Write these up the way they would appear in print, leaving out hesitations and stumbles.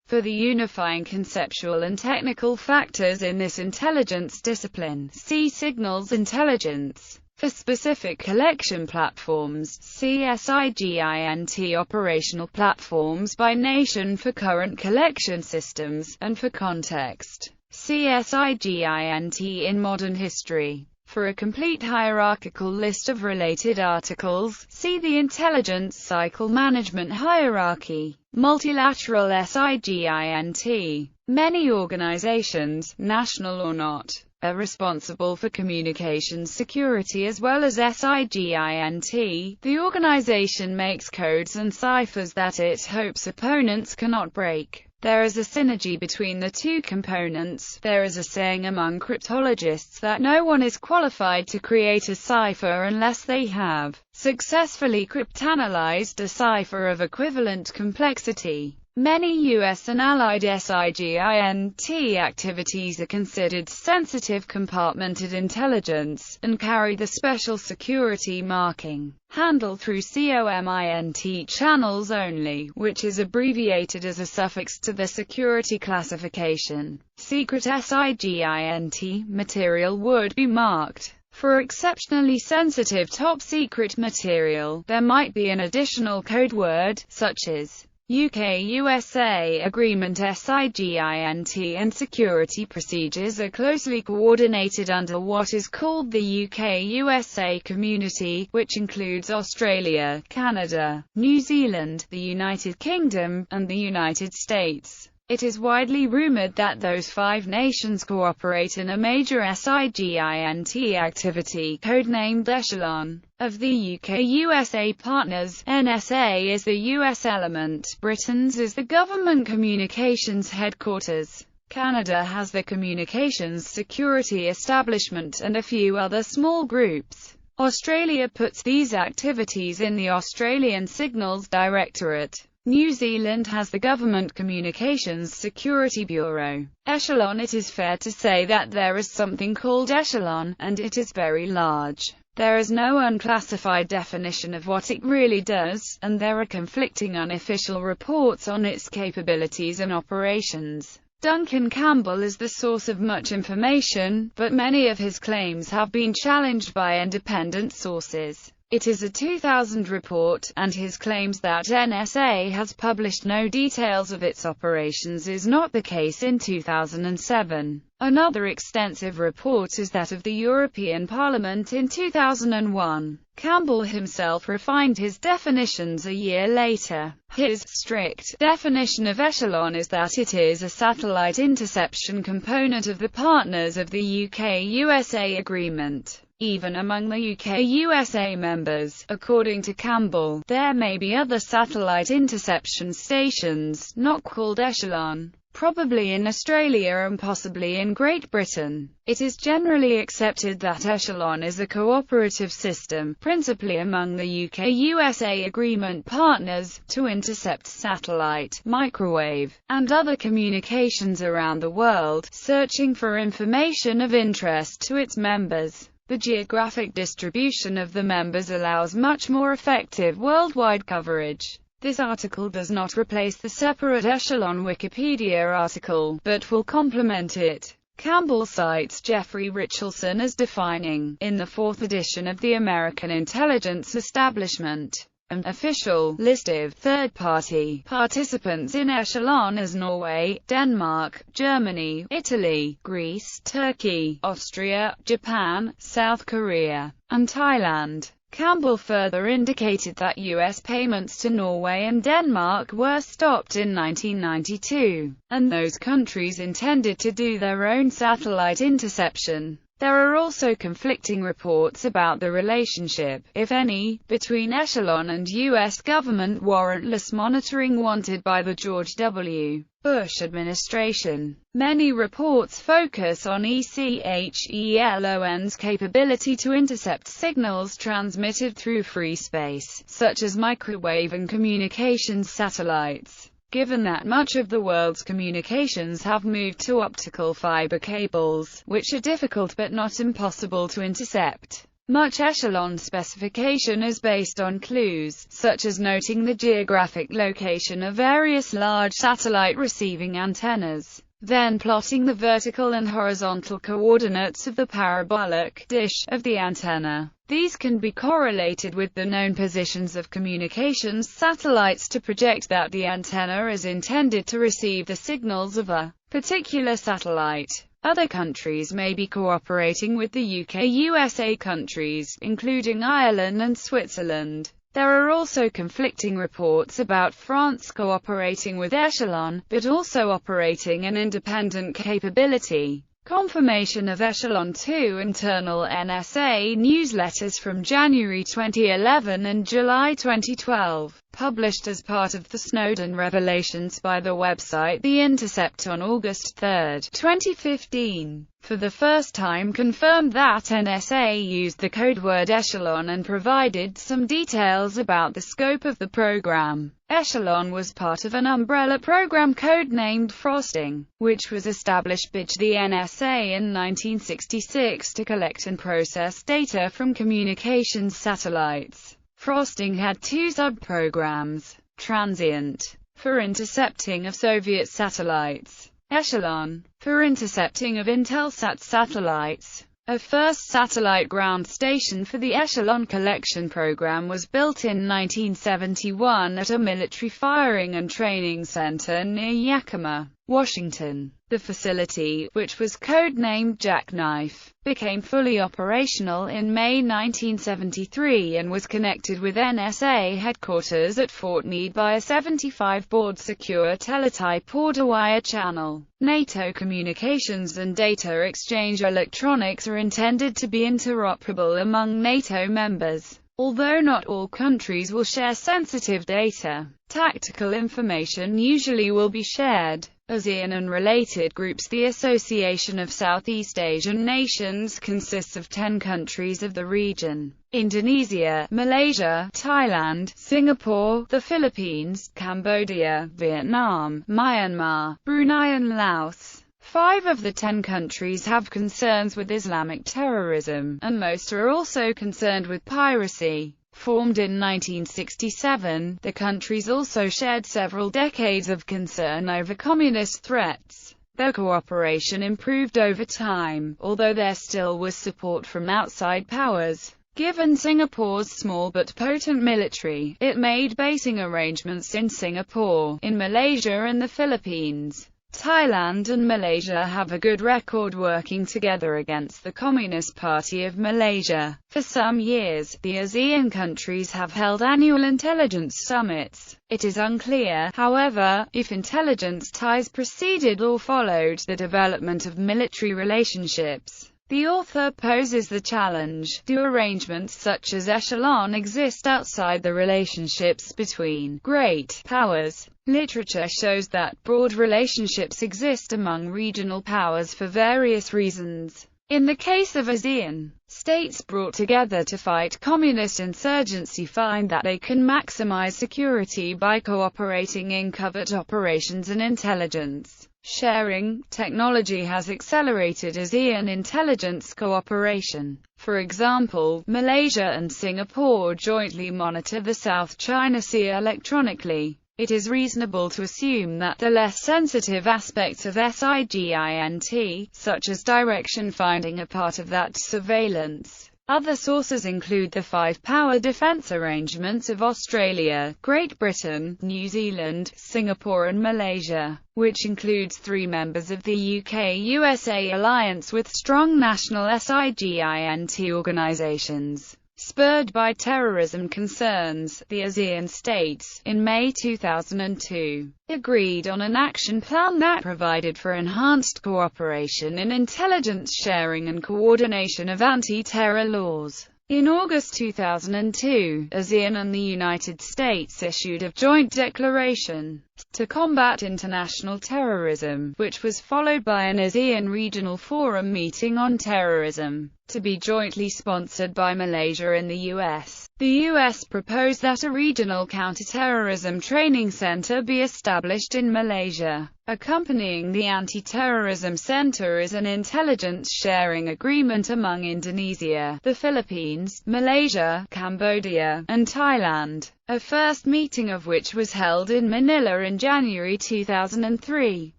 For the unifying conceptual and technical factors in this intelligence discipline, see Signals Intelligence. For specific collection platforms, see SIGINT Operational Platforms by nation for current collection systems, and for context, see SIGINT in modern history. For a complete hierarchical list of related articles, see the Intelligence Cycle Management Hierarchy. Multilateral SIGINT. Many organizations, national or not, are responsible for communications security as well as SIGINT. The organization makes codes and ciphers that it hopes opponents cannot break. There is a synergy between the two components. There is a saying among cryptologists that no one is qualified to create a cipher unless they have successfully cryptanalyzed a cipher of equivalent complexity. Many U.S. and allied SIGINT activities are considered sensitive compartmented intelligence, and carry the special security marking, handle through COMINT channels only, which is abbreviated as a suffix to the security classification. Secret SIGINT material would be marked. For exceptionally sensitive top-secret material, there might be an additional code word, such as UK-USA Agreement. SIGINT and security procedures are closely coordinated under what is called the UK-USA community, which includes Australia, Canada, New Zealand, the United Kingdom, and the United States. It is widely rumored that those 5 nations cooperate in a major SIGINT activity, codenamed Echelon. Of the UK-USA partners, NSA is the US element, Britain's is the Government Communications Headquarters. Canada has the Communications Security Establishment and a few other small groups. Australia puts these activities in the Australian Signals Directorate. New Zealand has the Government Communications Security Bureau. Echelon. It is fair to say that there is something called Echelon, and it is very large. There is no unclassified definition of what it really does, and there are conflicting unofficial reports on its capabilities and operations. Duncan Campbell is the source of much information, but many of his claims have been challenged by independent sources. It is a 2000 report, and his claims that NSA has published no details of its operations is not the case in 2007. Another extensive report is that of the European Parliament in 2001. Campbell himself refined his definitions a year later. His strict definition of Echelon is that it is a satellite interception component of the partners of the UK-USA agreement. Even among the UK-USA members, according to Campbell, there may be other satellite interception stations, not called Echelon, probably in Australia and possibly in Great Britain. It is generally accepted that Echelon is a cooperative system, principally among the UK-USA agreement partners, to intercept satellite, microwave, and other communications around the world, searching for information of interest to its members. The geographic distribution of the members allows much more effective worldwide coverage. This article does not replace the separate Echelon Wikipedia article, but will complement it. Campbell cites Jeffrey Richelson as defining, in the 4th edition of the American Intelligence Establishment, an official list of third-party participants in Echelon as Norway, Denmark, Germany, Italy, Greece, Turkey, Austria, Japan, South Korea, and Thailand. Campbell further indicated that U.S. payments to Norway and Denmark were stopped in 1992, and those countries intended to do their own satellite interception. There are also conflicting reports about the relationship, if any, between Echelon and U.S. government warrantless monitoring wanted by the George W. Bush administration. Many reports focus on ECHELON's capability to intercept signals transmitted through free space, such as microwave and communications satellites. Given that much of the world's communications have moved to optical fiber cables, which are difficult but not impossible to intercept, Much echelon specification is based on clues, such as noting the geographic location of various large satellite receiving antennas, then plotting the vertical and horizontal coordinates of the parabolic dish of the antenna. These can be correlated with the known positions of communications satellites to project that the antenna is intended to receive the signals of a particular satellite. Other countries may be cooperating with the UK/USA countries, including Ireland and Switzerland. There are also conflicting reports about France cooperating with Echelon, but also operating an independent capability. Confirmation of Echelon 2 internal NSA newsletters from January 2011 and July 2012, published as part of the Snowden revelations by the website The Intercept on August 3, 2015. For the first time confirmed that NSA used the code word Echelon and provided some details about the scope of the program. Echelon was part of an umbrella program codenamed Frosting, which was established by the NSA in 1966 to collect and process data from communications satellites. Frosting had two sub-programs: Transient, for intercepting of Soviet satellites; Echelon, for intercepting of Intelsat satellites. A first satellite ground station for the Echelon collection program was built in 1971 at a military firing and training center near Yakima, Washington. The facility, which was codenamed Jackknife, became fully operational in May 1973 and was connected with NSA headquarters at Fort Meade by a 75-baud secure teletype order-wire channel. NATO communications and data exchange electronics are intended to be interoperable among NATO members. Although not all countries will share sensitive data, tactical information usually will be shared. ASEAN and related groups. The Association of Southeast Asian Nations consists of 10 countries of the region: Indonesia, Malaysia, Thailand, Singapore, the Philippines, Cambodia, Vietnam, Myanmar, Brunei and Laos. 5 of the 10 countries have concerns with Islamic terrorism, and most are also concerned with piracy. Formed in 1967, the countries also shared several decades of concern over communist threats. Their cooperation improved over time, although there still was support from outside powers. Given Singapore's small but potent military, it made basing arrangements in Singapore, in Malaysia and the Philippines. Thailand and Malaysia have a good record working together against the Communist Party of Malaysia. For some years, the ASEAN countries have held annual intelligence summits. It is unclear, however, if intelligence ties preceded or followed the development of military relationships. The author poses the challenge: do arrangements such as Echelon exist outside the relationships between great powers? Literature shows that broad relationships exist among regional powers for various reasons. In the case of ASEAN, states brought together to fight communist insurgency find that they can maximize security by cooperating in covert operations and intelligence sharing. Technology has accelerated ASEAN intelligence cooperation. For example, Malaysia and Singapore jointly monitor the South China Sea electronically. It is reasonable to assume that the less sensitive aspects of SIGINT, such as direction finding, are part of that surveillance. Other sources include the five-power defense arrangements of Australia, Great Britain, New Zealand, Singapore and Malaysia, which includes 3 members of the UK-USA alliance with strong national SIGINT organisations. Spurred by terrorism concerns, the ASEAN states, in May 2002, agreed on an action plan that provided for enhanced cooperation in intelligence sharing and coordination of anti-terror laws. In August 2002, ASEAN and the United States issued a joint declaration to combat international terrorism, which was followed by an ASEAN Regional Forum meeting on terrorism, to be jointly sponsored by Malaysia and the US. The U.S. proposed that a regional counterterrorism training center be established in Malaysia. Accompanying the anti-terrorism center is an intelligence sharing agreement among Indonesia, the Philippines, Malaysia, Cambodia, and Thailand, a first meeting of which was held in Manila in January 2003.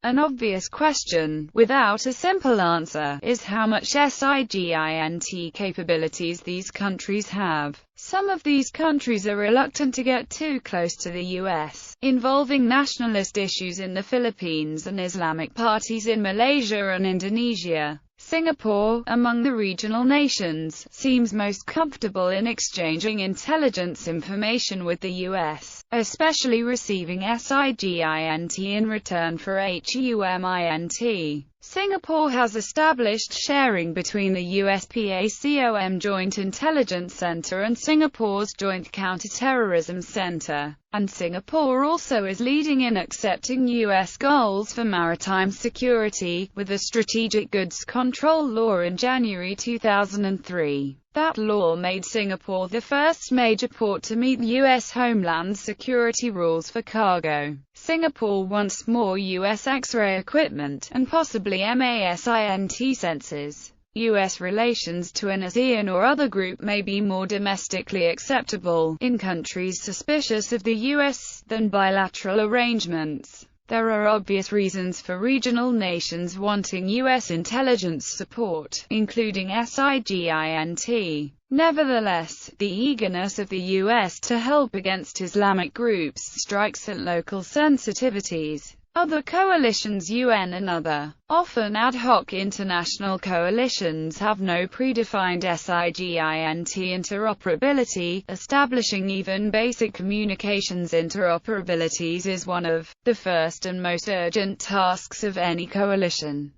An obvious question, without a simple answer, is how much SIGINT capabilities these countries have. Some of these countries are reluctant to get too close to the U.S., involving nationalist issues in the Philippines and Islamic parties in Malaysia and Indonesia. Singapore, among the regional nations, seems most comfortable in exchanging intelligence information with the U.S., especially receiving SIGINT in return for HUMINT. Singapore has established sharing between the USPACOM Joint Intelligence Center and Singapore's Joint Counterterrorism Center, and Singapore also is leading in accepting U.S. goals for maritime security, with a Strategic Goods Control Law in January 2003. That law made Singapore the first major port to meet U.S. Homeland Security rules for cargo. Singapore wants more U.S. X-ray equipment, and possibly MASINT sensors. U.S. relations to an ASEAN or other group may be more domestically acceptable, in countries suspicious of the U.S., than bilateral arrangements. There are obvious reasons for regional nations wanting U.S. intelligence support, including SIGINT. Nevertheless, the eagerness of the U.S. to help against Islamic groups strikes at local sensitivities. Other coalitions, UN and other, often ad hoc international coalitions, have no predefined SIGINT interoperability. Establishing even basic communications interoperabilities is one of the first and most urgent tasks of any coalition.